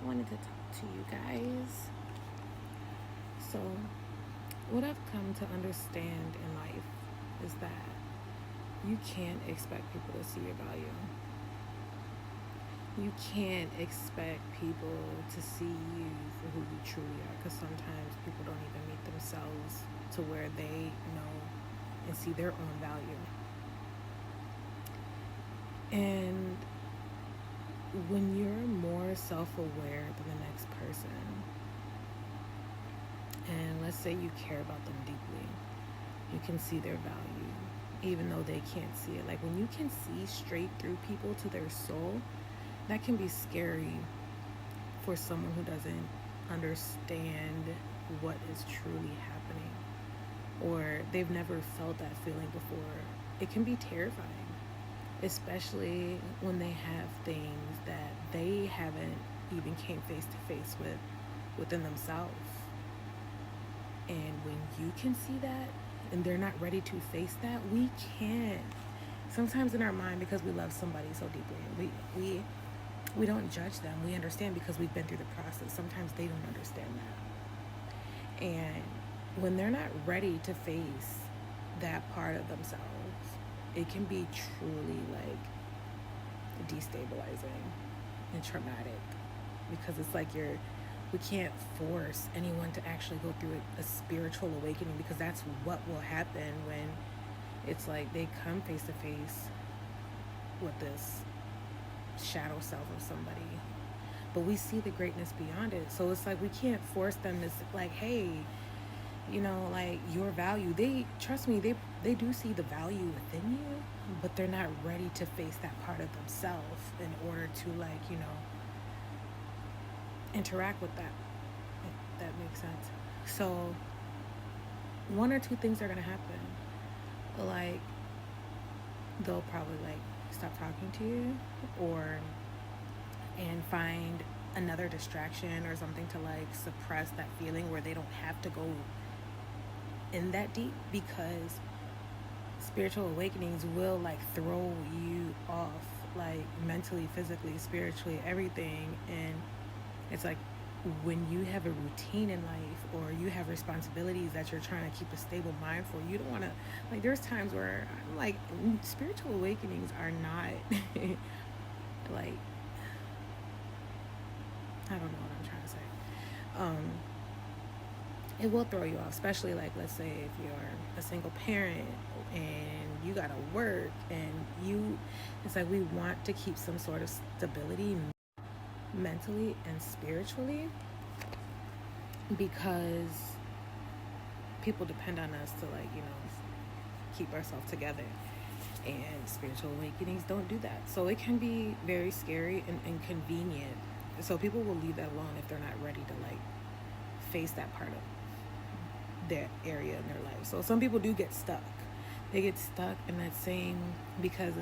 I wanted to talk to you guys. So, what I've come to understand in life is that you can't expect people to see your value. You can't expect people to see you for who you truly are, because sometimes people don't even meet themselves to where they know and see their own value. And when you're more self-aware than the next person, and let's say you care about them deeply, you can see their value even though they can't see it. Like when you can see straight through people to their soul, that can be scary for someone who doesn't understand what is truly happening, or they've never felt that feeling before. It can be terrifying, especially when they have things that they haven't even came face to face with within themselves. And when you can see that and they're not ready to face that, we can't. Sometimes in our mind, because we love somebody so deeply, we don't judge them. We understand because we've been through the process. Sometimes they don't understand that. And when they're not ready to face that part of themselves, it can be truly like destabilizing and traumatic, because it's like we can't force anyone to actually go through a spiritual awakening, because that's what will happen when it's like they come face to face with this shadow self of somebody, but we see the greatness beyond it. So it's like we can't force them to like, hey, like your value. They trust me, they do see the value within you, but they're not ready to face that part of themselves in order to interact with that, if that makes sense. So one or two things are gonna happen. Like they'll probably like stop talking to you, or and find another distraction or something to like suppress that feeling, where they don't have to go in that deep, because spiritual awakenings will like throw you off, like mentally, physically, spiritually, everything. And it's like when you have a routine in life, or you have responsibilities that you're trying to keep a stable mind for, you don't want to, like, there's times where I'm like, spiritual awakenings are not like, I don't know what I'm trying to say. It will throw you off, especially like, let's say if you're a single parent and you gotta work, and it's like we want to keep some sort of stability mentally and spiritually, because people depend on us to keep ourselves together, and spiritual awakenings don't do that. So it can be very scary and inconvenient. So people will leave that alone if they're not ready to face that part of their area in their life. So some people do get stuck. They get stuck in that same, because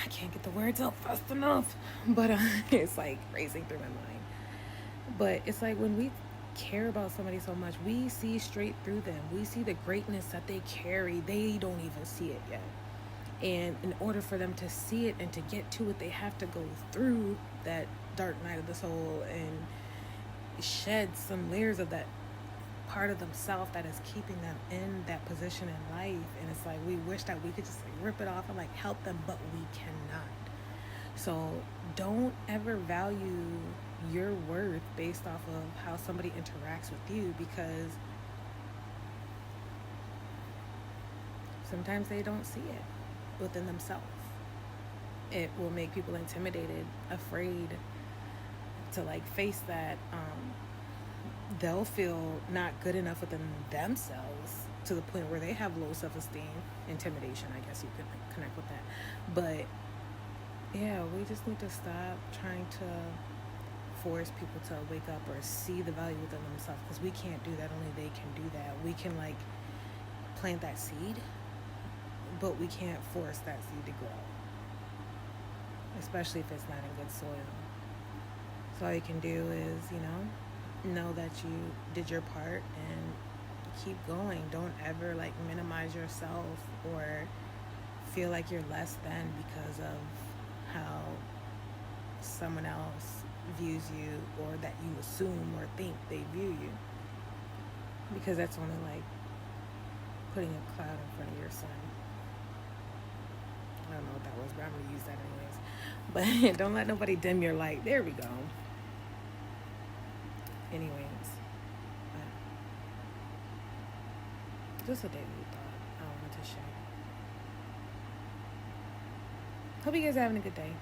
I can't get the words out fast enough, but it's like racing through my mind. But it's like when we care about somebody so much, we see straight through them. We see the greatness that they carry. They don't even see it yet. And in order for them to see it and to get to it, they have to go through that dark night of the soul and shed some layers of that part of themselves that is keeping them in that position in life. And it's like we wish that we could just rip it off and help them, but we cannot. So don't ever value your worth based off of how somebody interacts with you, because sometimes they don't see it within themselves. It will make people intimidated, afraid to face that. They'll feel not good enough within themselves to the point where they have low self-esteem, intimidation, I guess you could connect with that. But yeah, we just need to stop trying to force people to wake up or see the value within themselves, because we can't do that. Only they can do that. We can plant that seed, but we can't force that seed to grow, especially if it's not in good soil. So all you can do is know that you did your part and keep going. Don't ever minimize yourself or feel like you're less than because of how someone else views you, or that you assume or think they view you, because that's only like putting a cloud in front of your sun. I don't know what that was, but I'm gonna use that anyways. But don't let nobody dim your light. There we go. Anyways, just a daily thought I wanted to share. Hope you guys are having a good day.